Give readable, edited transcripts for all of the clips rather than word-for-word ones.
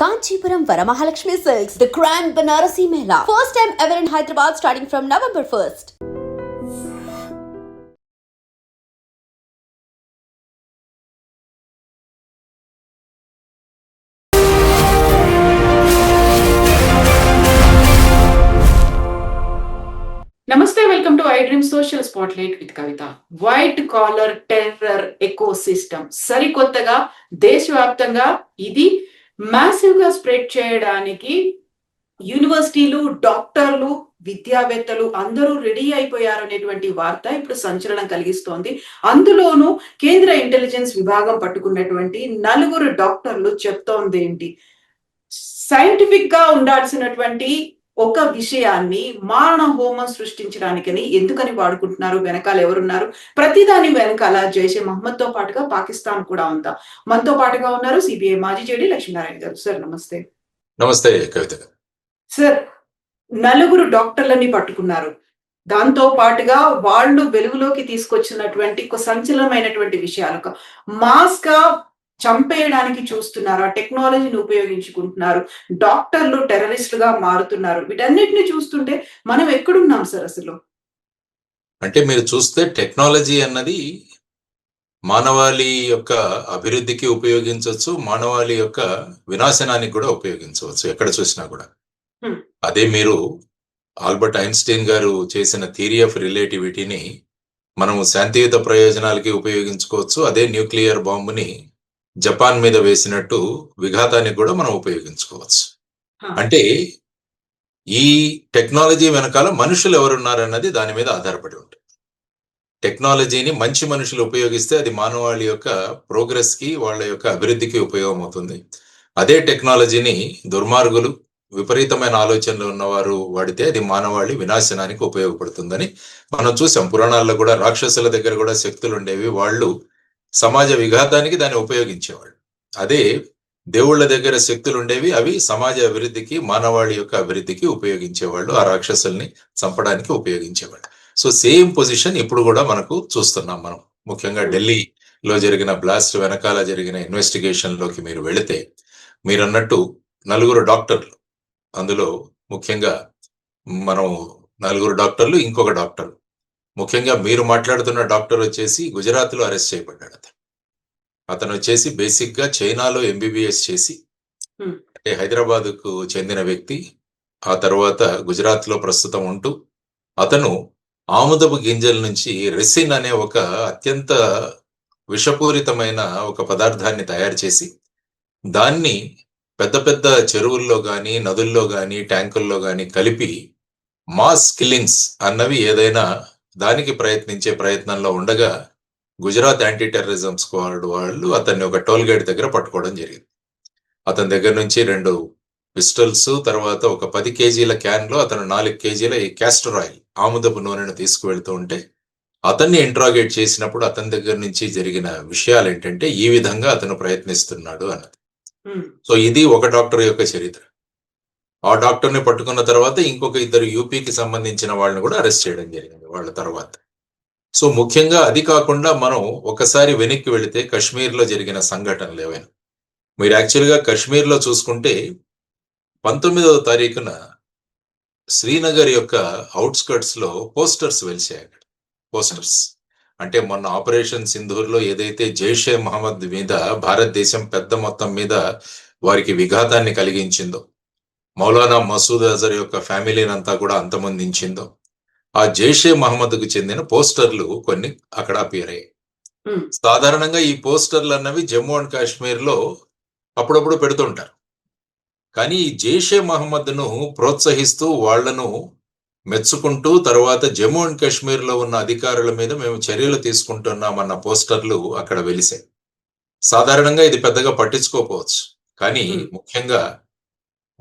Kanchipuram Varamahalakshmi Silks, the Grand Banarasi Mela. First time ever in Hyderabad starting from November 1st. నమస్తే, welcome to I dream social spotlight with Kavitha. White collar terror eco system సరికొత్తగా దేశవ్యాప్తంగా ఇది massive గా spread చేయడానికి యూనివర్సిటీలు, డాక్టర్లు, విద్యావేత్తలు అందరూ రెడీ అయిపోయారు అనేటువంటి వార్త ఇప్పుడు సంచలనం కలిగిస్తోంది. అందులోనూ కేంద్ర ఇంటెలిజెన్స్ విభాగం పట్టుకున్నటువంటి 4 డాక్టర్లు చెప్తోంది ఏంటి, సైంటిఫిక్ గా ఉండాల్సినటువంటి ఒక విషయాన్ని మారణ హోమం సృష్టించడానికని ఎందుకని వాడుకుంటున్నారు, వెనకాల ఎవరున్నారు, ప్రతిదాని వెనకాల జైషే మహమ్మద్ తో పాటుగా పాకిస్తాన్ కూడా ఉందా. మనతో పాటుగా ఉన్నారు సిబిఐ మాజీ జేడీ లక్ష్మీనారాయణ గారు. సార్ నమస్తే. నమస్తే కవిత. సార్, 4 డాక్టర్లని పట్టుకున్నారు. దాంతో పాటుగా వాళ్ళు వెలుగులోకి తీసుకొచ్చినటువంటి ఒక సంచలనమైనటువంటి విషయాలు, మాస్ గా చంపేయడానికి చూస్తున్నారు, ఆ టెక్నాలజీని ఉపయోగించుకుంటున్నారు, డాక్టర్లు టెర్రరిస్టులుగా మారుతున్నారు. వీటన్నిటిని చూస్తుంటే మనం ఎక్కడున్నాం సార్ అసలు? అంటే మీరు చూస్తే టెక్నాలజీ అన్నది మానవాళి యొక్క అభివృద్ధికి ఉపయోగించవచ్చు, మానవాళి యొక్క వినాశనానికి కూడా ఉపయోగించవచ్చు ఎక్కడ చూసినా కూడా. అదే మీరు ఆల్బర్ట్ ఐన్స్టీన్ గారు చేసిన థియరీ ఆఫ్ రిలేటివిటీని మనము శాంతియుత ప్రయోజనాలకి ఉపయోగించుకోవచ్చు. అదే న్యూక్లియర్ బాంబుని జపాన్ మీద వేసినట్టు విఘాతానికి కూడా మనం ఉపయోగించుకోవచ్చు. అంటే ఈ టెక్నాలజీ వెనకాల మనుషులు ఎవరున్నారన్నది దాని మీద ఆధారపడి ఉంటుంది. టెక్నాలజీని మంచి మనుషులు ఉపయోగిస్తే అది మానవాళి యొక్క ప్రోగ్రెస్ కి, వాళ్ళ యొక్క అభివృద్ధికి ఉపయోగం అవుతుంది. అదే టెక్నాలజీని దుర్మార్గులు, విపరీతమైన ఆలోచనలు ఉన్నవారు వాడితే అది మానవాళి వినాశనానికి ఉపయోగపడుతుందని మనం చూసాం. పురాణాల్లో కూడా రాక్షసుల దగ్గర కూడా శక్తులు ఉండేవి, వాళ్ళు సమాజ విఘాతానికి దాన్ని ఉపయోగించేవాళ్ళు. అదే దేవుళ్ళ దగ్గర శక్తులు ఉండేవి, అవి సమాజ అభివృద్ధికి, మానవాళి యొక్క అభివృద్ధికి ఉపయోగించేవాళ్ళు, ఆ రాక్షసుల్ని చంపడానికి ఉపయోగించేవాళ్ళు. సో సేమ్ పొజిషన్ ఇప్పుడు కూడా మనకు చూస్తున్నాం మనం. ముఖ్యంగా ఢిల్లీలో జరిగిన బ్లాస్ట్ వెనకాల జరిగిన ఇన్వెస్టిగేషన్ లోకి మీరు వెళితే మీరు అన్నట్టు 4 డాక్టర్లు, అందులో ముఖ్యంగా మనం 4 డాక్టర్లు, ఇంకొక డాక్టర్, ముఖ్యంగా మీరు మాట్లాడుతున్న డాక్టర్ వచ్చేసి గుజరాత్ లో అరెస్ట్ చేయబడ్డాడు. అతను వచ్చేసి బేసిక్ గా చైనాలో ఎంబీబీఎస్ చేసి, అంటే హైదరాబాద్ కు చెందిన వ్యక్తి. ఆ తర్వాత గుజరాత్ లో ప్రస్తుతం ఉంటూ అతను ఆముదపు గింజల నుంచి రెసిన్ అనే ఒక అత్యంత విషపూరితమైన ఒక పదార్థాన్ని తయారు చేసి దాన్ని పెద్ద పెద్ద చెరువుల్లో గాని, నదుల్లో గాని, ట్యాంకుల్లో గాని కలిపి మాస్ కిల్లింగ్స్ అన్నవి ఏదైనా దానికి ప్రయత్నించే ప్రయత్నంలో ఉండగా గుజరాత్ యాంటీ టెర్రరిజం స్క్వాడ్ వాళ్ళు అతన్ని ఒక టోల్ గేట్ దగ్గర పట్టుకోవడం జరిగింది. అతని దగ్గర నుంచి 2 పిస్టల్స్, తర్వాత ఒక 10 కేజీల క్యాన్ లో అతను 4 కేజీల ఈ క్యాస్టర్ ఆయిల్, ఆముదపు నూనెను తీసుకువెళ్తూ ఉంటే అతన్ని ఇంట్రాగేట్ చేసినప్పుడు అతని దగ్గర నుంచి జరిగిన విషయాలు ఏంటంటే ఈ విధంగా అతను ప్రయత్నిస్తున్నాడు అన్నది. సో ఇది ఒక డాక్టర్ యొక్క చరిత్ర. ఆ డాక్టర్ని పట్టుకున్న తర్వాత ఇంకొక 2 యూపీకి సంబంధించిన వాళ్ళని కూడా అరెస్ట్ చేయడం జరిగింది వాళ్ళ తర్వాత. సో ముఖ్యంగా అది కాకుండా మనం ఒకసారి వెనక్కి వెళితే కశ్మీర్లో జరిగిన సంఘటనలు ఏవైనా మీరు యాక్చువల్గా కశ్మీర్లో చూసుకుంటే 19వ తారీఖున శ్రీనగర్ యొక్క అవుట్స్కర్ట్స్ లో పోస్టర్స్ వెలిసాయి. అక్కడ పోస్టర్స్ అంటే మొన్న ఆపరేషన్ సింధూర్లో ఏదైతే జైషే మహమ్మద్ మీద భారతదేశం పెద్ద మొత్తం మీద వారికి విఘాతాన్ని కలిగించిందో, మౌలానా మసూద్ అజర్ యొక్క ఫ్యామిలీని అంతా కూడా అంతమొందించిందో, ఆ జైషే మహమ్మద్కు చెందిన పోస్టర్లు కొన్ని అక్కడ అపియర్ అయ్యాయి. సాధారణంగా ఈ పోస్టర్లు అన్నవి జమ్మూ అండ్ కాశ్మీర్ లో అప్పుడప్పుడు పెడుతుంటారు. కానీ ఈ జైషే మహమ్మద్ను ప్రోత్సహిస్తూ వాళ్లను మెచ్చుకుంటూ తర్వాత జమ్మూ అండ్ కాశ్మీర్ లో ఉన్న అధికారుల మీద మేము చర్యలు తీసుకుంటున్నామన్న పోస్టర్లు అక్కడ వెలిసాయి. సాధారణంగా ఇది పెద్దగా పట్టించుకోకపోవచ్చు, కానీ ముఖ్యంగా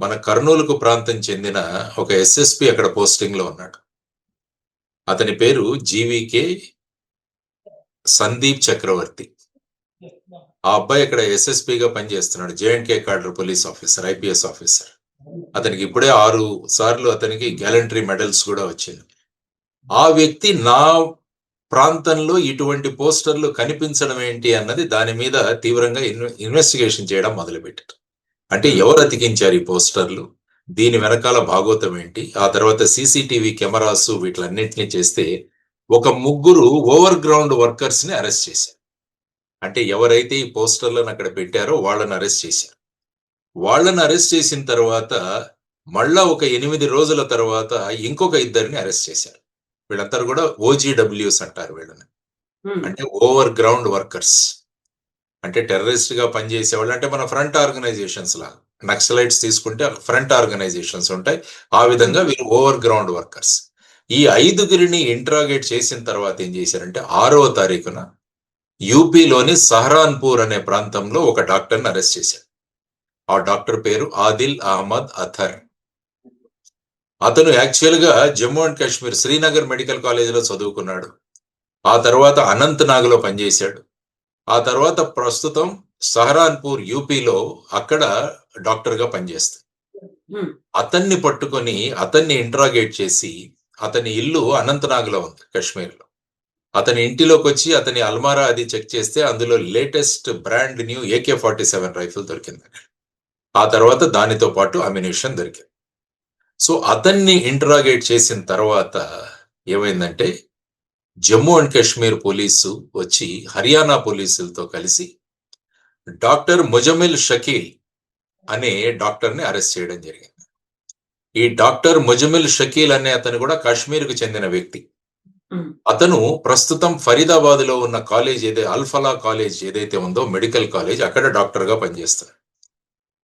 మన కర్నూలుకు ప్రాంతం చెందిన ఒక ఎస్ఎస్పి అక్కడ పోస్టింగ్ లో ఉన్నాడు. అతని పేరు జీవీకే సందీప్ చక్రవర్తి. ఆ అబ్బాయి ఇక్కడ ఎస్ఎస్పిగా పనిచేస్తున్నాడు, J and K cadre police officer, IPS officer. అతనికి ఇప్పుడే 6 సార్లు అతనికి గ్యాలంటరీ మెడల్స్ కూడా వచ్చింది. ఆ వ్యక్తి నా ప్రాంతంలో ఇటువంటి పోస్టర్లు కనిపించడం ఏంటి అన్నది దాని మీద తీవ్రంగా ఇన్వెస్టిగేషన్ చేయడం మొదలుపెట్టారు. అంటే ఎవరు అతికించారు ఈ పోస్టర్లు, దీని వెనకాల భాగోతం ఏంటి, ఆ తర్వాత సీసీటీవీ కెమెరాస్ వీటిలన్నింటినీ చేస్తే ఒక ముగ్గురు ఓవర్ గ్రౌండ్ వర్కర్స్ ని అరెస్ట్ చేశారు. అంటే ఎవరైతే ఈ పోస్టర్లను అక్కడ పెట్టారో వాళ్ళని అరెస్ట్ చేశారు. వాళ్ళని అరెస్ట్ చేసిన తర్వాత మళ్ళా ఒక 8 రోజుల తర్వాత ఇంకొక ఇద్దరిని అరెస్ట్ చేశారు. వీళ్ళందరూ కూడా ఓజీడబ్ల్యూస్ అంటారు వీళ్ళని. అంటే ఓవర్ గ్రౌండ్ వర్కర్స్, అంటే టెర్రరిస్ట్ గా పనిచేసే వాళ్ళు. అంటే మన ఫ్రంట్ ఆర్గనైజేషన్స్ లాగా, నక్సలైట్స్ తీసుకుంటే ఫ్రంట్ ఆర్గనైజేషన్స్ ఉంటాయి, ఆ విధంగా వీళ్ళు ఓవర్ గ్రౌండ్ వర్కర్స్. ఈ 5గురిని ఇంట్రాగేట్ చేసిన తర్వాత ఏం చేశారంటే 6వ తారీఖున యూపీలోని సహరాన్పూర్ అనే ప్రాంతంలో ఒక డాక్టర్ని అరెస్ట్ చేశారు. ఆ డాక్టర్ పేరు ఆదిల్ అహ్మద్ అథర్. అతను యాక్చువల్ గా జమ్మూ అండ్ కాశ్మీర్ శ్రీనగర్ మెడికల్ కాలేజీలో చదువుకున్నాడు. ఆ తర్వాత అనంతనాగ్ లో పనిచేశాడు. ఆ తర్వాత ప్రస్తుతం సహరాన్పూర్ యూపీలో అక్కడ డాక్టర్ గా పనిచేస్తాడు. అతన్ని పట్టుకొని అతన్ని ఇంట్రాగేట్ చేసి, అతని ఇల్లు అనంతనాగ్ లో ఉంది కాశ్మీర్ లో. అతని ఇంటిలోకి వచ్చి అతని అల్మారా అది చెక్ చేస్తే అందులో latest brand new AK-47 rifle దొరికింది. ఆ తర్వాత దానితో పాటు అమ్యునిషన్ దొరికింది. సో అతన్ని ఇంటరాగేట్ చేసిన తర్వాత ఏమైందంటే జమ్మూ అండ్ కాశ్మీర్ పోలీసు వచ్చి హర్యానా పోలీసులతో కలిసి డాక్టర్ ముజమిల్ షకీల్ అనే డాక్టర్ని అరెస్ట్ చేయడం జరిగింది. ఈ డాక్టర్ ముజమిల్ షకీల్ అనే అతను కూడా కాశ్మీర్కు చెందిన వ్యక్తి. అతను ప్రస్తుతం ఫరీదాబాద్ లో ఉన్న కాలేజ్ అల్ఫలా కాలేజ్ ఏదైతే ఉందో మెడికల్ కాలేజ్, అక్కడ డాక్టర్ గా పనిచేస్తాడు.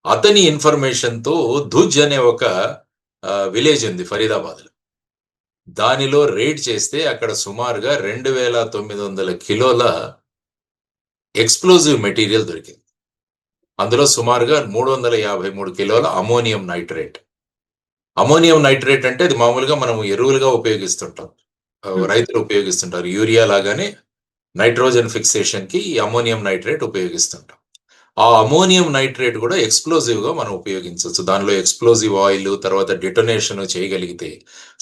అతని ఇన్ఫర్మేషన్ తో ధుజ్ అనే ఒక విలేజ్ ఉంది ఫరీదాబాద్ లో. దానిలో రేడ్ చేస్తే అక్కడ సుమారుగా 2900 కిలోల ఎక్స్ప్లోజివ్ మెటీరియల్ దొరికింది. అందులో సుమారుగా 353 కిలోల అమోనియం నైట్రేట్. అమోనియం నైట్రేట్ అంటే అది మామూలుగా మనం ఎరువులుగా ఉపయోగిస్తుంటాం, రైతులు ఉపయోగిస్తుంటారు. యూరియా లాగానే నైట్రోజన్ ఫిక్సేషన్ కి ఈ అమోనియం నైట్రేట్ ఉపయోగిస్తుంటాం. ఆ అమోనియం నైట్రేట్ కూడా ఎక్స్ప్లోజివ్ గా మనం ఉపయోగించవచ్చు. దానిలో ఎక్స్ప్లోజివ్ ఆయిల్ తర్వాత డిటోనేషన్ చేయగలిగితే,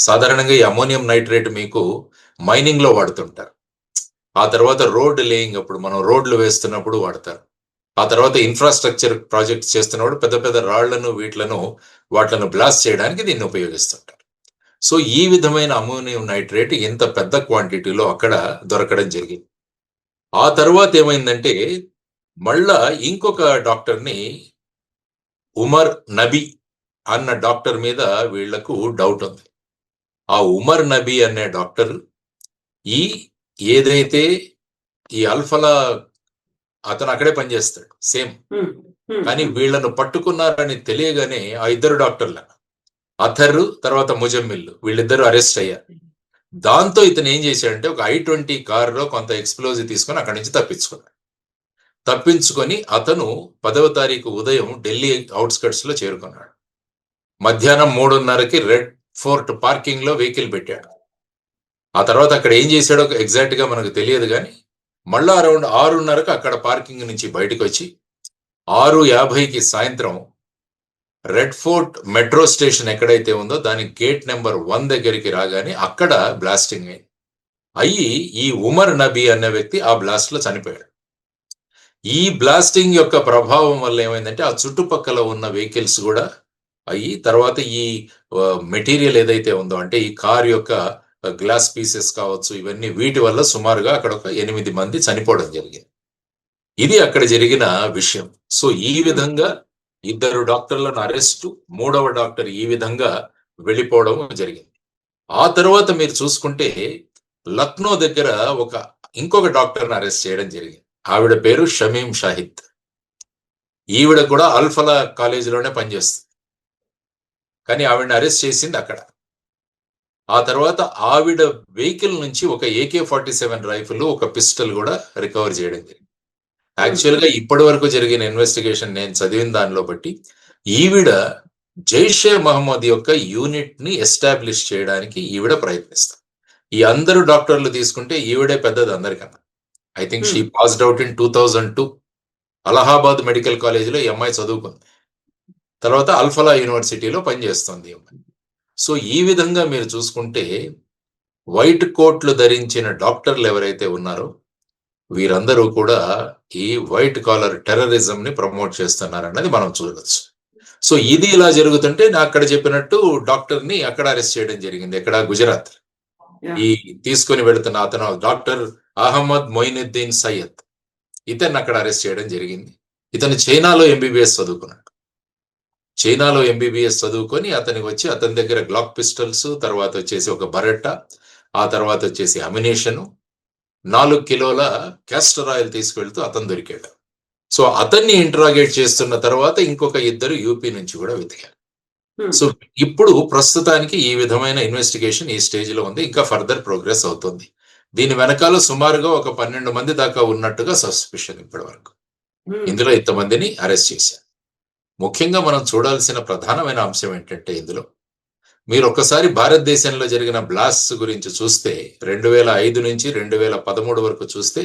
సాధారణంగా ఈ అమోనియం నైట్రేట్ మీకు మైనింగ్ లో వాడుతుంటారు. ఆ తర్వాత రోడ్ లేయింగ్ అప్పుడు, మనం రోడ్లు వేస్తున్నప్పుడు వాడతారు. ఆ తర్వాత ఇన్ఫ్రాస్ట్రక్చర్ ప్రాజెక్ట్స్ చేస్తున్నప్పుడు పెద్ద పెద్ద రాళ్లను వాటిలను బ్లాస్ట్ చేయడానికి దీన్ని ఉపయోగిస్తుంటారు. సో ఈ విధమైన అమోనియం నైట్రేట్ ఇంత పెద్ద క్వాంటిటీలో అక్కడ దొరకడం జరిగింది. ఆ తర్వాత ఏమైందంటే మళ్ళా ఇంకొక డాక్టర్ని, ఉమర్ నబీ అన్న డాక్టర్ మీద వీళ్లకు డౌట్ ఉంది. ఆ ఉమర్ నబీ అనే డాక్టర్ ఏదైతే ఈ అల్ఫలా అతను అక్కడే పనిచేస్తాడు సేమ్, కానీ వీళ్లను పట్టుకున్నారని తెలియగానే ఆ ఇద్దరు డాక్టర్ల అథర్ తర్వాత ముజమ్మిల్ వీళ్ళిద్దరూ అరెస్ట్ అయ్యారు. దాంతో ఇతను ఏం చేశాడంటే ఒక I-20 కారులో కొంత ఎక్స్ప్లోజివ్ తీసుకొని అక్కడి నుంచి తప్పించుకొని అతను 10వ తారీఖు ఉదయం ఢిల్లీ అవుట్స్కట్స్ లో చేరుకున్నాడు. మధ్యాహ్నం 3:30కి రెడ్ ఫోర్ట్ పార్కింగ్ లో వెహికల్ పెట్టాడు. ఆ తర్వాత అక్కడ ఏం చేశాడో ఎగ్జాక్ట్ గా మనకు తెలియదు, కానీ మళ్ళా అరౌండ్ 6:30కి అక్కడ పార్కింగ్ నుంచి బయటకు వచ్చి 6:50కి సాయంత్రం రెడ్ ఫోర్ట్ మెట్రో స్టేషన్ ఎక్కడైతే ఉందో దాని గేట్ నెంబర్ 1 దగ్గరికి రాగానే అక్కడ బ్లాస్టింగ్ అయ్యి ఈ ఉమర్ నబీ అనే వ్యక్తి ఆ బ్లాస్ట్ లో చనిపోయాడు. ఈ బ్లాస్టింగ్ యొక్క ప్రభావం వల్ల ఏమైందంటే ఆ చుట్టుపక్కల ఉన్న వెహికల్స్ కూడా అయ్యి, తర్వాత ఈ మెటీరియల్ ఏదైతే ఉందో అంటే ఈ కార్ యొక్క గ్లాస్ పీసెస్ కావచ్చు, ఇవన్నీ వీటి వల్ల సుమారుగా అక్కడ ఒక 8 మంది చనిపోవడం జరిగింది. ఇది అక్కడ జరిగిన విషయం. సో ఈ విధంగా 2 డాక్టర్లను అరెస్టు, 3వ డాక్టర్ ఈ విధంగా వెళ్ళిపోవడం జరిగింది. ఆ తర్వాత మీరు చూసుకుంటే లక్నో దగ్గర ఇంకొక డాక్టర్ని అరెస్ట్ చేయడం జరిగింది. ఆవిడ పేరు షమీం షాహిద్. ఈవిడ కూడా అల్ఫలా కాలేజీలోనే పనిచేస్తుంది, కానీ ఆవిడని అరెస్ట్ చేసింది అక్కడ. ఆ తర్వాత ఆవిడ వెహికల్ నుంచి ఒక AK-47 రైఫిల్, ఒక పిస్టల్ కూడా రికవర్ చేయడం జరిగింది. యాక్చువల్ గా ఇప్పటి వరకు జరిగిన ఇన్వెస్టిగేషన్ నేను చదివిన దానిలో బట్టి ఈవిడ జైషే మహమ్మద్ యొక్క యూనిట్ ని ఎస్టాబ్లిష్ చేయడానికి ఈవిడ ప్రయత్నిస్తారు. ఈ అందరు డాక్టర్లు తీసుకుంటే ఈవిడే పెద్దది అందరికన్నా. I think she passed out in 2002. Allahabad medical కాలేజీలో ఈ అమ్మాయి చదువుకుంది. తర్వాత అల్ఫలా యూనివర్సిటీలో పనిచేస్తుంది. సో ఈ విధంగా మీరు చూసుకుంటే వైట్ కోట్లు ధరించిన డాక్టర్లు ఎవరైతే ఉన్నారో వీరందరూ కూడా ఈ వైట్ కాలర్ టెర్రరిజం ని ప్రమోట్ చేస్తున్నారన్నది మనం చూడవచ్చు. సో ఇది ఇలా జరుగుతుంటే నా అక్కడ చెప్పినట్టు డాక్టర్ ని అక్కడ అరెస్ట్ చేయడం జరిగింది. ఎక్కడ? గుజరాత్. ఈ తీసుకొని వెళుతున్న అతను డాక్టర్ అహ్మద్ మొయినుద్దీన్ సయ్యద్, ఇతన్ని అక్కడ అరెస్ట్ చేయడం జరిగింది. ఇతను చైనాలో ఎంబీబీఎస్ చదువుకున్నాడు. చైనాలో ఎంబీబీఎస్ చదువుకొని అతనికి వచ్చి అతని దగ్గర గ్లాక్ పిస్టల్స్, తర్వాత వచ్చేసి ఒక బరెట్టా, ఆ తర్వాత వచ్చేసి అమ్యునేషన్, 4 కిలోల క్యాస్టర్ ఆయిల్ తీసుకెళ్తూ అతను దొరికాడు. సో అతన్ని ఇంటరాగేట్ చేస్తున్న తర్వాత ఇంకొక 2 యూపీ నుంచి కూడా వెతికారు. సో ఇప్పుడు ప్రస్తుతానికి ఈ విధమైన ఇన్వెస్టిగేషన్ ఈ స్టేజ్ లో ఉంది. ఇంకా ఫర్దర్ ప్రోగ్రెస్ అవుతుంది. దీని వెనకాల సుమారుగా ఒక 12 మంది దాకా ఉన్నట్టుగా సస్పిషన్ ఇప్పటి వరకు. ఇందులో ఇంతమందిని అరెస్ట్ చేశారు. ముఖ్యంగా మనం చూడాల్సిన ప్రధానమైన అంశం ఏంటంటే, ఇందులో మీరు ఒక్కసారి భారతదేశంలో జరిగిన బ్లాస్ట్స్ గురించి చూస్తే 2005 నుంచి 2013 వరకు చూస్తే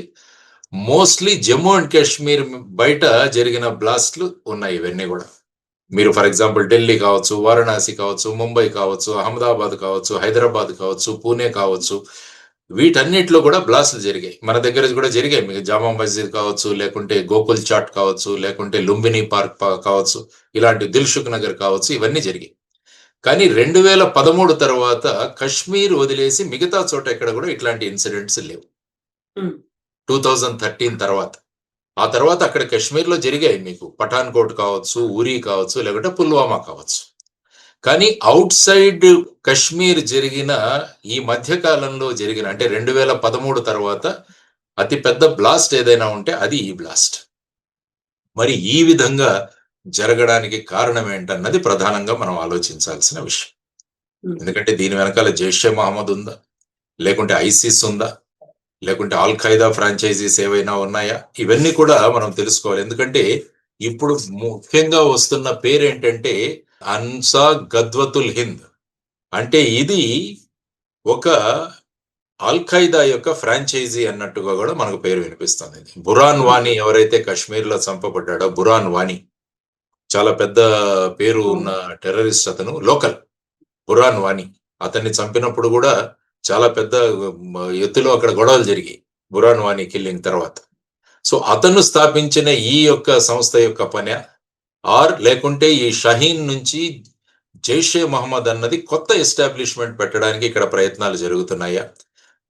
మోస్ట్లీ జమ్మూ అండ్ కాశ్మీర్ బయట జరిగిన బ్లాస్ట్లు ఉన్నాయి. ఇవన్నీ కూడా మీరు ఫర్ ఎగ్జాంపుల్ ఢిల్లీ కావచ్చు, వారణాసి కావచ్చు, ముంబై కావచ్చు, అహ్మదాబాద్ కావచ్చు, హైదరాబాద్ కావచ్చు, పూణే కావచ్చు, వీటన్నిటిలో కూడా బ్లాస్ట్లు జరిగాయి. మన దగ్గర కూడా జరిగాయి. మీకు జామా మస్జిద్ కావచ్చు, లేకుంటే గోకుల్ చాట్ కావచ్చు, లేకుంటే లుంబిని పార్క్ కావచ్చు, ఇలాంటి దిల్సుఖ్ నగర్ కావచ్చు, ఇవన్నీ జరిగాయి. కానీ 2013 తర్వాత కశ్మీర్ వదిలేసి మిగతా చోట ఎక్కడ కూడా ఇట్లాంటి ఇన్సిడెంట్స్ లేవు. 2013 తర్వాత ఆ తర్వాత అక్కడ కశ్మీర్లో జరిగాయి. మీకు పఠాన్కోట్ కావచ్చు, ఉరీ కావచ్చు, లేకుంటే పుల్వామా కావచ్చు. కానీ అవుట్ సైడ్ కశ్మీర్ జరిగిన ఈ మధ్య కాలంలో జరిగిన అంటే 2013 తర్వాత అతి పెద్ద బ్లాస్ట్ ఏదైనా ఉంటే అది ఈ బ్లాస్ట్. మరి ఈ విధంగా జరగడానికి కారణం ఏంటన్నది ప్రధానంగా మనం ఆలోచించాల్సిన విషయం. ఎందుకంటే దీని వెనకాల జైషే మహమ్మద్ ఉందా, లేకుంటే ఐసిస్ ఉందా, లేకుంటే ఆల్ ఖైదా ఫ్రాంచైజీస్ ఏవైనా ఉన్నాయా, ఇవన్నీ కూడా మనం తెలుసుకోవాలి. ఎందుకంటే ఇప్పుడు ముఖ్యంగా వస్తున్న పేరు ఏంటంటే అన్సా గద్వతుల్ హింద్. అంటే ఇది ఒక ఆల్ ఖైదా యొక్క ఫ్రాంచైజీ అన్నట్టుగా కూడా మనకు పేరు వినిపిస్తుంది. బురాన్ వానీ ఎవరైతే కశ్మీర్లో చంపబడ్డాడో, బురాన్ వానీ చాలా పెద్ద పేరు ఉన్న టెర్రరిస్ట్, అతను లోకల్ బురాన్ వానీ. అతన్ని చంపినప్పుడు కూడా చాలా పెద్ద ఎత్తులో అక్కడ గొడవలు జరిగాయి బురాన్ వానీ కిల్లింగ్ తర్వాత. సో అతను స్థాపించిన ఈ యొక్క సంస్థ యొక్క పని లేకుంటే ఈ షహీన్ నుంచి జైషే మహమ్మద్ అన్నది కొత్త ఎస్టాబ్లిష్మెంట్ పెట్టడానికి ఇక్కడ ప్రయత్నాలు జరుగుతున్నాయా,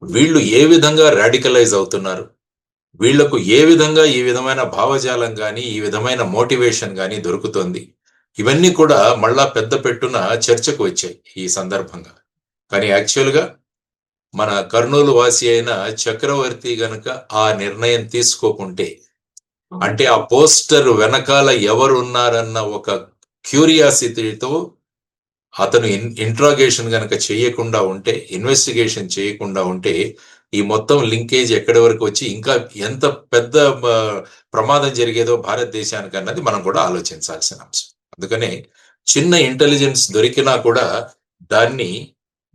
వీళ్ళు ఏ విధంగా రాడికలైజ్ అవుతున్నారు, వీళ్లకు ఏ విధంగా ఈ విధమైన భావజాలం కానీ ఈ విధమైన మోటివేషన్ కానీ దొరుకుతుంది, ఇవన్నీ కూడా మళ్ళా పెద్ద పెట్టున చర్చకు వచ్చాయి ఈ సందర్భంగా. కానీ యాక్చువల్గా మన కర్నూలు వాసి అయిన చక్రవర్తి గనుక ఆ నిర్ణయం తీసుకోకుంటే, అంటే ఆ పోస్టర్ వెనకాల ఎవరున్నారన్న ఒక క్యూరియాసిటీతో అతను ఇంట్రాగేషన్ గనక చేయకుండా ఉంటే, ఇన్వెస్టిగేషన్ చేయకుండా ఉంటే, ఈ మొత్తం లింకేజ్ ఎక్కడి వరకు వచ్చి ఇంకా ఎంత పెద్ద ప్రమాదం జరిగేదో భారతదేశానికి అన్నది మనం కూడా ఆలోచించాల్సిన అంశం. అందుకనే చిన్న ఇంటెలిజెన్స్ దొరికినా కూడా దాన్ని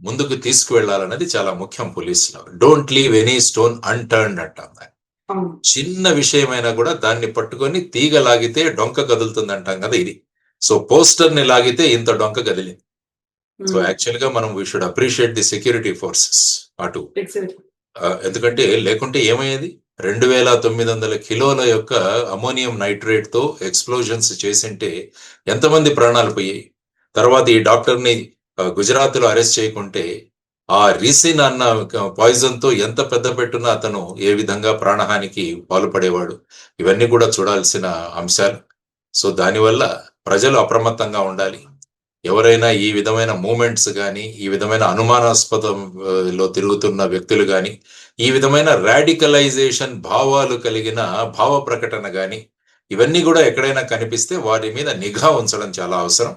ముందుకు తీసుకువెళ్లాలన్నది చాలా ముఖ్యం పోలీసులో. Don't leave any stone unturned అంటాం. చిన్న విషయమైనా కూడా దాన్ని పట్టుకొని తీగ లాగితే డొంక కదులుతుంది అంటాం కదా, ఇది. సో పోస్టర్ ని లాగితే ఇంత డొంక కదిలింది. సో యాక్చువల్ గా మనం we should appreciate the security forces అటు. ఎందుకంటే లేకుంటే ఏమయ్యేది, 2900 కిలోల యొక్క అమోనియం నైట్రేట్ తో ఎక్స్ప్లోజన్స్ చేసింటే ఎంతమంది ప్రాణాలు పోయాయి. తర్వాత ఈ డాక్టర్ ని గుజరాత్ లో అరెస్ట్ చేయకుంటే ఆ రిసిన్ అన్న పాయిజన్ తో ఎంత పెద్ద పెట్టున అతను ఏ విధంగా ప్రాణహానికి పాల్పడేవాడు, ఇవన్నీ కూడా చూడాల్సిన అంశాలు. సో దానివల్ల ప్రజలు అప్రమత్తంగా ఉండాలి. ఎవరైనా ఈ విధమైన మూమెంట్స్ కానీ, ఈ విధమైన అనుమానాస్పదంలో తిరుగుతున్న వ్యక్తులు కానీ, ఈ విధమైన రాడికలైజేషన్ భావాలు కలిగిన భావ ప్రకటన కానీ, ఇవన్నీ కూడా ఎక్కడైనా కనిపిస్తే వారి మీద నిఘా ఉంచడం చాలా అవసరం.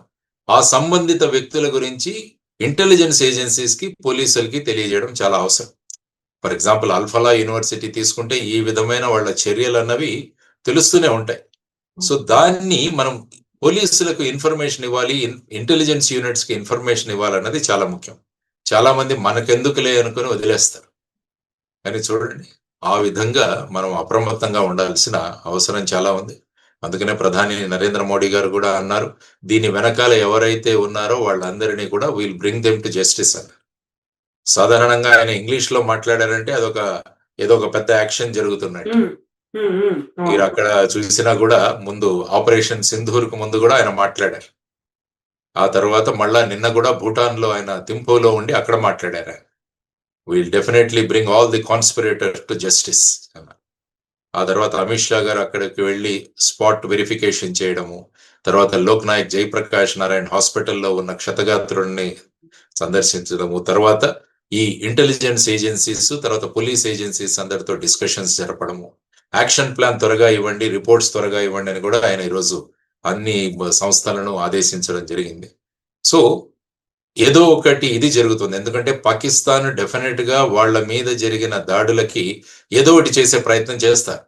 ఆ సంబంధిత వ్యక్తుల గురించి ఇంటెలిజెన్స్ ఏజెన్సీస్ కి, పోలీసులకి తెలియజేయడం చాలా అవసరం. ఫర్ ఎగ్జాంపుల్ అల్ఫలా యూనివర్సిటీ తీసుకుంటే ఈ విధమైన వాళ్ళ చర్యలు అన్నవి తెలుస్తూనే ఉంటాయి. సో దాన్ని మనం పోలీసులకు ఇన్ఫర్మేషన్ ఇవ్వాలి, ఇంటెలిజెన్స్ యూనిట్స్ కి ఇన్ఫర్మేషన్ ఇవ్వాలన్నది చాలా ముఖ్యం. చాలా మంది మనకెందుకులే అనుకుని వదిలేస్తారు. కానీ చూడండి, ఆ విధంగా మనం అప్రమత్తంగా ఉండాల్సిన అవసరం చాలా ఉంది. అందుకనే ప్రధాని నరేంద్ర మోడీ గారు కూడా అన్నారు, దీని వెనకాల ఎవరైతే ఉన్నారో వాళ్ళందరినీ కూడా will bring them to justice అన్నారు. సాధారణంగా ఆయన ఇంగ్లీష్ లో మాట్లాడారంటే ఏదో ఒక పెద్ద యాక్షన్ జరుగుతున్నట్టు. మీరు అక్కడ చూసినా కూడా ముందు ఆపరేషన్ సింధూర్ కు ముందు కూడా ఆయన మాట్లాడారు. ఆ తర్వాత మళ్ళా నిన్న కూడా భూటాన్లో ఆయన థింపోలో ఉండి అక్కడ మాట్లాడారు. Will definitely bring all the conspirator to justice. ఆ తర్వాత అమిత్ షా గారు అక్కడికి వెళ్ళి స్పాట్ వెరిఫికేషన్ చేయడము, తర్వాత లోక్ నాయక్ జయప్రకాష్ నారాయణ హాస్పిటల్లో ఉన్న క్షతగాత్రుల్ని సందర్శించడము, తర్వాత ఈ ఇంటెలిజెన్స్ ఏజెన్సీస్, తర్వాత పోలీస్ ఏజెన్సీస్ అందరితో డిస్కషన్స్ జరపడము, యాక్షన్ ప్లాన్ త్వరగా ఇవ్వండి, రిపోర్ట్స్ త్వరగా ఇవ్వండి అని కూడా ఆయన ఈరోజు అన్ని సంస్థలను ఆదేశించడం జరిగింది. సో ఏదో ఒకటి ఇది జరుగుతుంది. ఎందుకంటే పాకిస్తాన్ డెఫినెట్ గా వాళ్ళ మీద జరిగిన దాడులకి ఏదో ఒకటి చేసే ప్రయత్నం చేస్తారు.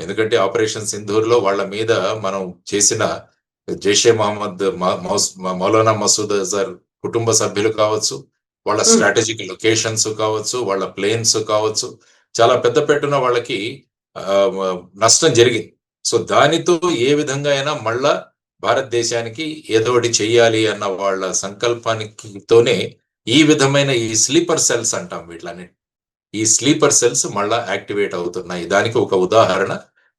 ఎందుకంటే ఆపరేషన్ సింధూర్లో వాళ్ళ మీద మనం చేసిన జైషే మహమ్మద్ మౌలానా మసూద్ అజర్ కుటుంబ సభ్యులు కావచ్చు, వాళ్ళ స్ట్రాటజిక్ లొకేషన్స్ కావచ్చు, వాళ్ళ ప్లేన్స్ కావచ్చు, చాలా పెద్ద పెట్టున వాళ్ళకి నష్టం జరిగింది. సో దానితో ఏ విధంగా అయినా మళ్ళా భారతదేశానికి ఏదో ఒకటి చెయ్యాలి అన్న వాళ్ళ సంకల్పానికితోనే ఈ విధమైన ఈ స్లీపర్ సెల్స్ అంటాం వీటిని, ఈ స్లీపర్ సెల్స్ మళ్ళా యాక్టివేట్ అవుతున్నాయి. దానికి ఒక ఉదాహరణ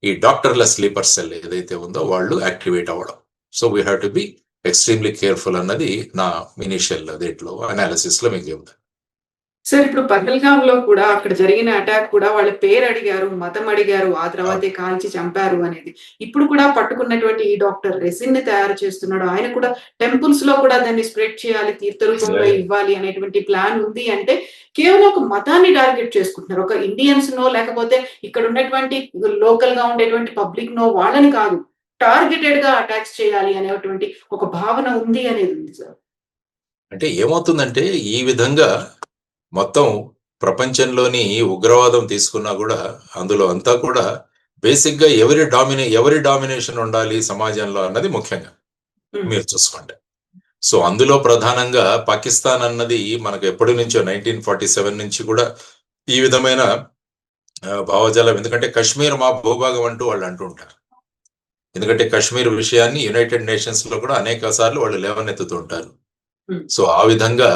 ఈ డాక్టర్ల స్లీపర్ సెల్ ఏదైతే ఉందో వాళ్ళు యాక్టివేట్ అవ్వడం. So we have to be extremely careful అన్నది నా ఇనిషియల్ దీంట్లో అనాలిసిస్ లో మీకు చెబుతాను. సార్, ఇప్పుడు పహల్గామ్ లో కూడా అక్కడ జరిగిన అటాక్ కూడా వాళ్ళ పేరు అడిగారు, మతం అడిగారు, ఆ తర్వాతే కాల్చి చంపారు అనేది. ఇప్పుడు కూడా పట్టుకున్నటువంటి ఈ డాక్టర్ రెసిన్ ని తయారు చేస్తున్నాడు. ఆయన కూడా టెంపుల్స్ లో కూడా దాన్ని స్ప్రెడ్ చేయాలి, తీర్థ రూపంలో ఇవ్వాలి అనేటువంటి ప్లాన్ ఉంది. అంటే కేవలం ఒక మతాన్ని టార్గెట్ చేసుకుంటున్నారు. ఒక ఇండియన్స్ నో, లేకపోతే ఇక్కడ ఉన్నటువంటి లోకల్ గా ఉండేటువంటి పబ్లిక్ నో, వాళ్ళని కాదు, టార్గెటెడ్ గా అటాక్స్ చేయాలి అనేటువంటి ఒక భావన ఉంది అనేది ఉంది సార్. అంటే ఏమవుతుందంటే ఈ విధంగా మొత్తం ప్రపంచంలోని ఉగ్రవాదం తీసుకున్నా కూడా అందులో అంతా కూడా బేసిక్ గా ఎవరి డామినేషన్ ఉండాలి సమాజంలో అన్నది ముఖ్యంగా మీరు చూసుకోండి. సో అందులో ప్రధానంగా పాకిస్తాన్ అన్నది మనకు ఎప్పటి నుంచో 1947 నుంచి కూడా ఈ విధమైన భావజాలం. ఎందుకంటే కశ్మీర్ మా భూభాగం అంటూ వాళ్ళు అంటుంటారు. ఎందుకంటే కశ్మీర్ విషయాన్ని యునైటెడ్ నేషన్స్ లో కూడా అనేక సార్లు వాళ్ళు లేవనెత్తుతుంటారు. సో ఆ విధంగా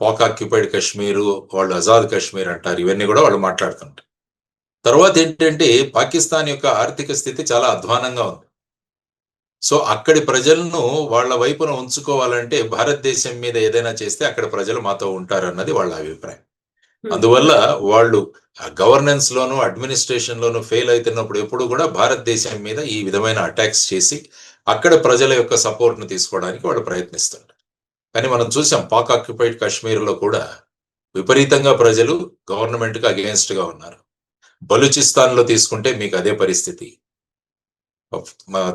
పాక్ ఆక్యుపైడ్ కశ్మీరు, వాళ్ళు ఆజాద్ కశ్మీర్ అంటారు, ఇవన్నీ కూడా వాళ్ళు మాట్లాడుతుంటారు. తర్వాత ఏంటంటే పాకిస్తాన్ యొక్క ఆర్థిక స్థితి చాలా అధ్వానంగా ఉంది. సో అక్కడి ప్రజలను వాళ్ళ వైపున ఉంచుకోవాలంటే భారతదేశం మీద ఏదైనా చేస్తే అక్కడ ప్రజలు మాతో ఉంటారు అన్నది వాళ్ళ అభిప్రాయం. అందువల్ల వాళ్ళు గవర్నెన్స్ లోను అడ్మినిస్ట్రేషన్ లోను ఫెయిల్ అవుతున్నప్పుడు ఎప్పుడు కూడా భారతదేశం మీద ఈ విధమైన అటాక్స్ చేసి అక్కడ ప్రజల యొక్క సపోర్ట్ ను తీసుకోవడానికి వాళ్ళు ప్రయత్నిస్తుంటారు. కానీ మనం చూసాం పాక్ ఆక్యుపైడ్ కాశ్మీర్ లో కూడా విపరీతంగా ప్రజలు గవర్నమెంట్ కి అగేన్స్ట్ గా ఉన్నారు. బలూచిస్తాన్ లో తీసుకుంటే మీకు అదే పరిస్థితి.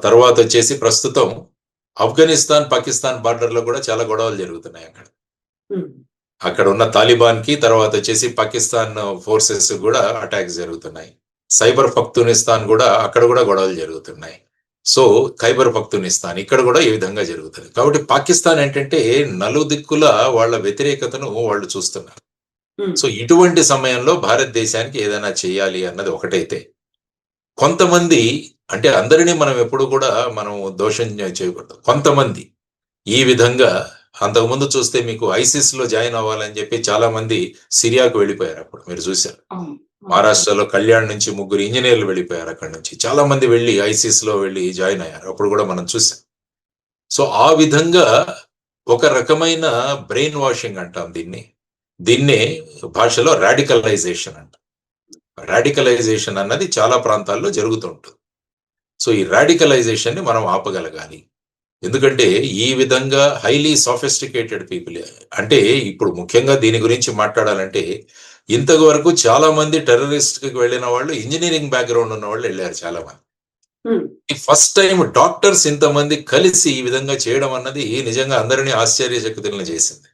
తర్వాత వచ్చేసి ప్రస్తుతం ఆఫ్ఘనిస్తాన్ పాకిస్తాన్ బార్డర్ లో కూడా చాలా గొడవలు జరుగుతున్నాయి. అక్కడ ఉన్న తాలిబాన్ కి తర్వాత వచ్చేసి పాకిస్తాన్ ఫోర్సెస్ కూడా అటాక్స్ జరుగుతున్నాయి. సైబర్ పఖ్తూనిస్తాన్ కూడా అక్కడ కూడా గొడవలు జరుగుతున్నాయి. సో ఖైబర్ పఖ్తూనిస్తాన్ ఇక్కడ కూడా ఈ విధంగా జరుగుతుంది. కాబట్టి పాకిస్తాన్ ఏంటంటే నలుదిక్కుల వాళ్ళ వ్యతిరేకతను వాళ్ళు చూస్తున్నారు. సో ఇటువంటి సమయంలో భారతదేశానికి ఏదైనా చేయాలి అన్నది ఒకటైతే, కొంతమంది అంటే అందరినీ మనం ఎప్పుడు కూడా మనం దోషం చేయకూడదు. కొంతమంది ఈ విధంగా అంతకుముందు చూస్తే మీకు ఐసిస్ లో జాయిన్ అవ్వాలని చెప్పి చాలా మంది సిరియాకు వెళ్ళిపోయారు. అప్పుడు మీరు చూశారు మహారాష్ట్రలో కళ్యాణ్ నుంచి 3 ఇంజనీర్లు వెళ్ళిపోయారు. అక్కడ నుంచి చాలా మంది వెళ్ళి ఐసిస్ లో వెళ్ళి జాయిన్ అయ్యారు. అప్పుడు కూడా మనం చూసాం. సో ఆ విధంగా ఒక రకమైన బ్రెయిన్ వాషింగ్ అంటాం దీన్నే భాషలో రాడికలైజేషన్ అంటాం. రాడికలైజేషన్ అన్నది చాలా ప్రాంతాల్లో జరుగుతుంటుంది. సో ఈ రాడికలైజేషన్ ని మనం ఆపగలగాలి. ఎందుకంటే ఈ విధంగా హైలీ సోఫిస్టికేటెడ్ పీపుల్, అంటే ఇప్పుడు ముఖ్యంగా దీని గురించి మాట్లాడాలంటే ఇంతవరకు చాలా మంది టెర్రరిస్ట్ కి వెళ్ళిన వాళ్ళు ఇంజనీరింగ్ బ్యాక్గ్రౌండ్ ఉన్న వాళ్ళు వెళ్ళారు చాలా మంది. ఫస్ట్ టైం డాక్టర్స్ ఇంతమంది కలిసి ఈ విధంగా చేయడం అన్నది నిజంగా అందరినీ ఆశ్చర్యచకితులను చేసింది.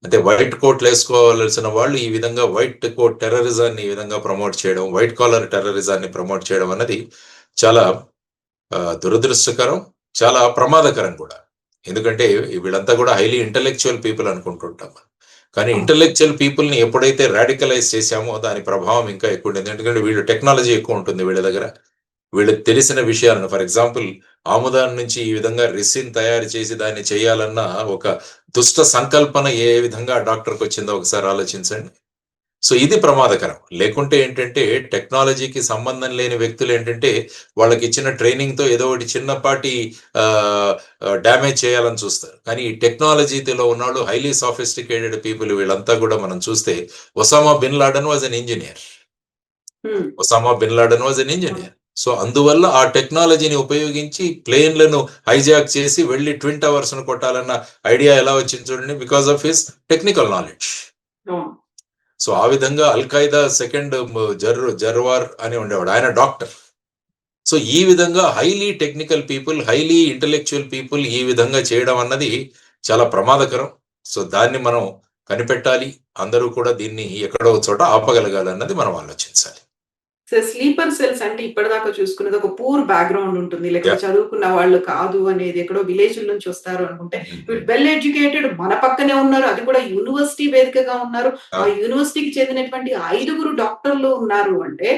అంటే వైట్ కోట్లు వేసుకోవాల్సిన వాళ్ళు ఈ విధంగా వైట్ కోట్ టెర్రరిజాన్ని ఈ విధంగా ప్రమోట్ చేయడం, వైట్ కాలర్ టెర్రరిజాన్ని ప్రమోట్ చేయడం అన్నది చాలా దురదృష్టకరం, చాలా ప్రమాదకరం కూడా. ఎందుకంటే వీళ్ళంతా కూడా హైలీ ఇంటలెక్చువల్ పీపుల్ అనుకుంటుంటాం. కానీ ఇంటలెక్చువల్ పీపుల్ ని ఎప్పుడైతే రాడికలైజ్ చేశామో దాని ప్రభావం ఇంకా ఎక్కువ ఉంటుంది. ఎందుకంటే వీళ్ళు టెక్నాలజీ ఎక్కువ ఉంటుంది వీళ్ళ దగ్గర, వీళ్ళకి తెలిసిన విషయాలను, ఫర్ ఎగ్జాంపుల్ ఆముదాన్ నుంచి ఈ విధంగా రెసిన్ తయారు చేసి దాన్ని చేయాలన్న ఒక దుష్ట సంకల్పన ఏ విధంగా డాక్టర్కి వచ్చిందో ఒకసారి ఆలోచించండి. సో ఇది ప్రమాదకరం. లేకుంటే ఏంటంటే టెక్నాలజీకి సంబంధం లేని వ్యక్తులు ఏంటంటే వాళ్ళకి ఇచ్చిన ట్రైనింగ్తో ఏదో ఒకటి చిన్నపాటి డ్యామేజ్ చేయాలని చూస్తారు. కానీ ఈ టెక్నాలజీలో ఉన్నవాళ్ళు హైలీ సాఫిస్టికేటెడ్ పీపుల్ వీళ్ళంతా కూడా మనం చూస్తే Osama bin Laden was an engineer. So అందువల్ల ఆ టెక్నాలజీని ఉపయోగించి ప్లేన్లను హైజాక్ చేసి వెళ్ళి ట్విన్ టవర్స్ ను కొట్టాలన్న ఐడియా ఎలా వచ్చింది చూడండి, because of his technical knowledge. So ఆ విధంగా అల్-ఖైదా సెకండ్ జర్వార్ అని ఉండేవాడు, ఆయన డాక్టర్. సో ఈ విధంగా highly technical people, highly intellectual people ఈ విధంగా చేయడం అన్నది చాలా ప్రమాదకరం. సో దాన్ని మనం కనిపెట్టాలి, అందరూ కూడా దీన్ని ఎక్కడో చోట ఆపగలగాలన్నది మనం ఆలోచించాలి. స్లీపర్ సెల్స్ అంటే ఇప్పటిదాకా చూసుకున్నది ఒక పూర్ బ్యాక్గ్రౌండ్ ఉంటుంది, లేకపోతే చదువుకున్న వాళ్ళు కాదు అనేది, ఎక్కడో విలేజ్ నుంచి వస్తారు అనుకుంటే వీళ్ళు వెల్ ఎడ్యుకేటెడ్, మన పక్కనే ఉన్నారు, అది కూడా యూనివర్సిటీ వేదికగా ఉన్నారు. ఆ యూనివర్సిటీకి చెందినటువంటి 5 డాక్టర్లు ఉన్నారు అంటే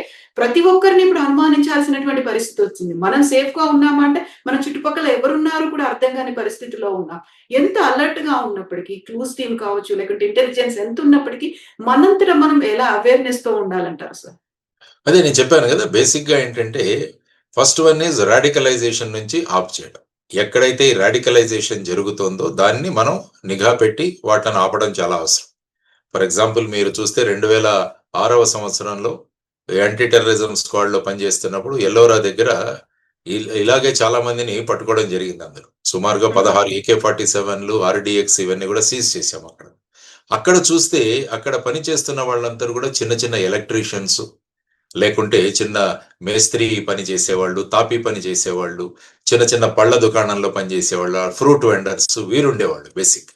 ప్రతి ఒక్కరిని ఇప్పుడు అనుమానించాల్సినటువంటి పరిస్థితి వచ్చింది. మనం సేఫ్ గా ఉన్నామంటే మన చుట్టుపక్కల ఎవరున్నారు కూడా అర్థం కాని పరిస్థితిలో ఉన్నాం. ఎంత అలర్ట్ గా ఉన్నప్పటికీ, క్లూస్ టీమ్ కావచ్చు, లేకుంటే ఇంటెలిజెన్స్ ఎంత ఉన్నప్పటికీ మనంతటా మనం ఎలా అవేర్నెస్ తో ఉండాలంటారు సార్? అదే నేను చెప్పాను కదా, బేసిక్ గా ఏంటంటే ఫస్ట్ వన్ ఈజ్ రాడికలైజేషన్ నుంచి ఆఫ్ చేయడం. ఎక్కడైతే ఈ రాడికలైజేషన్ జరుగుతుందో దాన్ని మనం నిఘా పెట్టి వాటిని ఆపడం చాలా అవసరం. ఫర్ ఎగ్జాంపుల్ మీరు చూస్తే 2006వ సంవత్సరంలో యాంటీ టెర్రరిజం స్క్వాడ్ లో పనిచేస్తున్నప్పుడు ఎల్లోరా దగ్గర ఇలాగే చాలా మందిని పట్టుకోవడం జరిగింది. అందరూ సుమారుగా 16 AK-47లు, RDX ఇవన్నీ కూడా సీజ్ చేశాం. అక్కడ చూస్తే అక్కడ పనిచేస్తున్న వాళ్ళందరూ కూడా చిన్న చిన్న ఎలక్ట్రీషియన్స్, లేకుంటే చిన్న మేస్త్రి పని చేసేవాళ్ళు, తాపీ పని చేసేవాళ్ళు, చిన్న చిన్న పళ్ళ దుకాణంలో పనిచేసేవాళ్ళు, ఫ్రూట్ వెండర్స్ వీరుండేవాళ్ళు బేసిక్.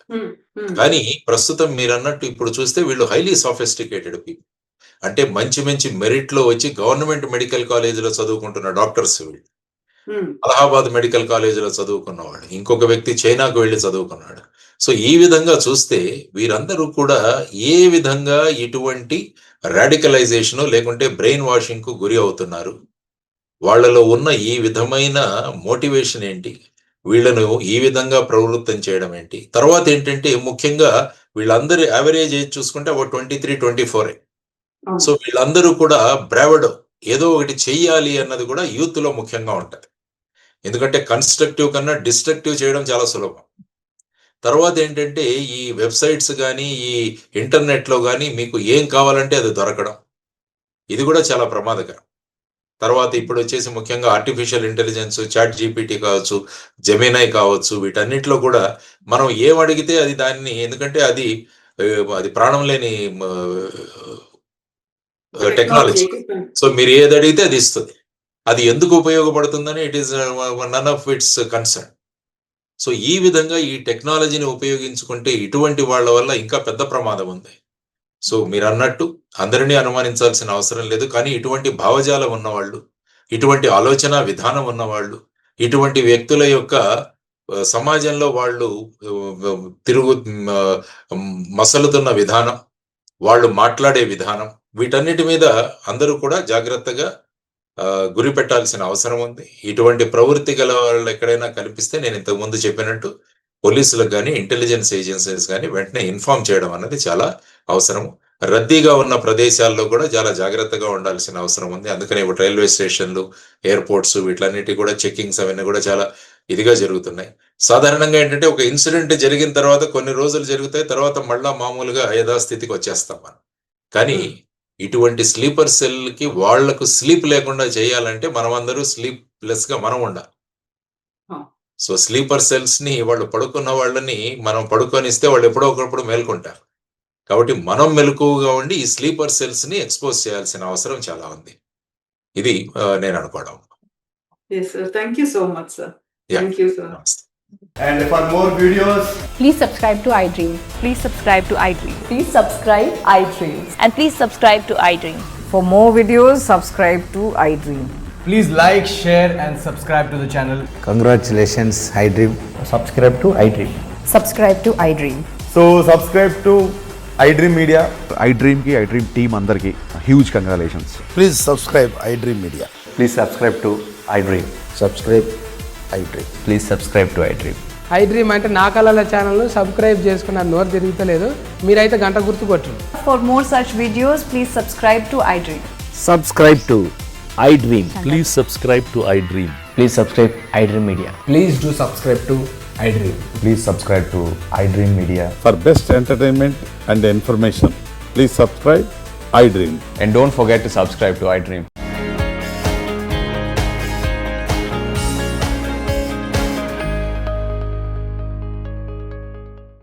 కానీ ప్రస్తుతం మీరు అన్నట్టు ఇప్పుడు చూస్తే వీళ్ళు హైలీ సాఫిస్టికేటెడ్ పీపుల్. అంటే మంచి మంచి మెరిట్ లో వచ్చి గవర్నమెంట్ మెడికల్ కాలేజీలో చదువుకుంటున్న డాక్టర్స్ వీళ్ళు. అలహాబాద్ మెడికల్ కాలేజీలో చదువుకున్నవాడు, ఇంకొక వ్యక్తి చైనాకు వెళ్ళి చదువుకున్నాడు. సో ఈ విధంగా చూస్తే వీరందరూ కూడా ఏ విధంగా ఇటువంటి రాడికలైజేషన్ లేకుంటే బ్రెయిన్ వాషింగ్ కు గురి అవుతున్నారు, వాళ్ళలో ఉన్న ఈ విధమైన మోటివేషన్ ఏంటి, వీళ్ళను ఈ విధంగా ప్రవృత్తం చేయడం ఏంటి. తర్వాత ఏంటంటే ముఖ్యంగా వీళ్ళందరి యావరేజ్ ఏజ్ చూసుకుంటే 23-24. సో వీళ్ళందరూ కూడా బ్రావడో, ఏదో ఒకటి చెయ్యాలి అన్నది కూడా యూత్ లో ముఖ్యంగా ఉంటది. ఎందుకంటే కన్స్ట్రక్టివ్ కన్నా డిస్ట్రక్టివ్ చేయడం చాలా సులభం. తర్వాత ఏంటంటే ఈ వెబ్సైట్స్ కానీ ఈ ఇంటర్నెట్ లో కానీ మీకు ఏం కావాలంటే అది దొరకడం, ఇది కూడా చాలా ప్రమాదకరం. తర్వాత ఇప్పుడు వచ్చేసి ముఖ్యంగా ఆర్టిఫిషియల్ ఇంటెలిజెన్స్, చాట్ జీపీటీ కావచ్చు, జెమినై కావచ్చు, వీటన్నిటిలో కూడా మనం ఏం అడిగితే అది దాన్ని, ఎందుకంటే అది ప్రాణం లేని టెక్నాలజీ. సో మీరు ఏది అడిగితే అది ఇస్తుంది. అది ఎందుకు ఉపయోగపడుతుందని it is none of its concern. So ఈ విధంగా ఈ టెక్నాలజీని ఉపయోగించుకుంటే ఇటువంటి వాళ్ళ వల్ల ఇంకా పెద్ద ప్రమాదం ఉంది. సో మీరు అన్నట్టు అందరినీ అనుమానించాల్సిన అవసరం లేదు, కానీ ఇటువంటి భావజాలం ఉన్నవాళ్ళు, ఇటువంటి ఆలోచన విధానం ఉన్నవాళ్ళు, ఇటువంటి వ్యక్తుల యొక్క సమాజంలో వాళ్ళు మసలుతున్న విధానం, వాళ్ళు మాట్లాడే విధానం, వీటన్నిటి మీద అందరూ కూడా జాగ్రత్తగా గురి పెట్టాల్సిన అవసరం ఉంది. ఇటువంటి ప్రవృత్తి గల వాళ్ళు ఎక్కడైనా కనిపిస్తే నేను ఇంతకు ముందు చెప్పినట్టు పోలీసులకు కానీ ఇంటెలిజెన్స్ ఏజెన్సీస్ కానీ వెంటనే ఇన్ఫార్మ్ చేయడం అనేది చాలా అవసరము. రద్దీగా ఉన్న ప్రదేశాల్లో కూడా చాలా జాగ్రత్తగా ఉండాల్సిన అవసరం ఉంది. అందుకని ఇప్పుడు రైల్వే స్టేషన్లు, ఎయిర్పోర్ట్స్ వీటన్నిటి కూడా చెకింగ్స్ అవన్నీ కూడా చాలా ఇదిగా జరుగుతున్నాయి. సాధారణంగా ఏంటంటే ఒక ఇన్సిడెంట్ జరిగిన తర్వాత కొన్ని రోజులు జరుగుతాయి, తర్వాత మళ్ళా మామూలుగా యథాస్థితికి వచ్చేస్తాం మనం. కానీ ఇటువంటి స్లీపర్ సెల్ కి వాళ్లకు స్లీప్ లేకుండా చేయాలంటే మనమందరూ స్లీప్ లెస్ గా మనం ఉండాలి. సో స్లీపర్ సెల్స్ ని వాళ్ళు పడుకున్న వాళ్ళని మనం పడుకొనిస్తే వాళ్ళు ఎప్పుడో ఒకప్పుడు మేల్కొంటారు. కాబట్టి మనం మెలకువగా ఉండి ఈ స్లీపర్ సెల్స్ ని ఎక్స్పోజ్ చేయాల్సిన అవసరం చాలా ఉంది. ఇది నేను అనుకోవడం. Yes, sir. Thank you so much, sir. Thank you, sir. And for more videos, please subscribe to iDream. Please subscribe to iDream. Please subscribe iDream. And please subscribe to iDream. For more videos, subscribe to iDream. please like, share and subscribe to the channel. Congratulations, iDream. Subscribe to iDream. Subscribe to iDream. So subscribe to iDream Media. iDream ki iDream team andarki huge congratulations. Please subscribe iDream Media. Please subscribe to iDream. Subscribe iDream. Please subscribe to iDream. I dream అంటే నా కళల ఛానల్ను subscribe చేసుకున్న నోరు తిరుగుతలేదు. మీరైతే గంట గుర్తు కొట్టండి. For more such videos, please subscribe to iDream. Subscribe to iDream. Please subscribe to iDream. Please subscribe iDream Media. Please do subscribe to iDream. Please subscribe to iDream Media. For best entertainment and information, please subscribe iDream. And don't forget to subscribe to iDream.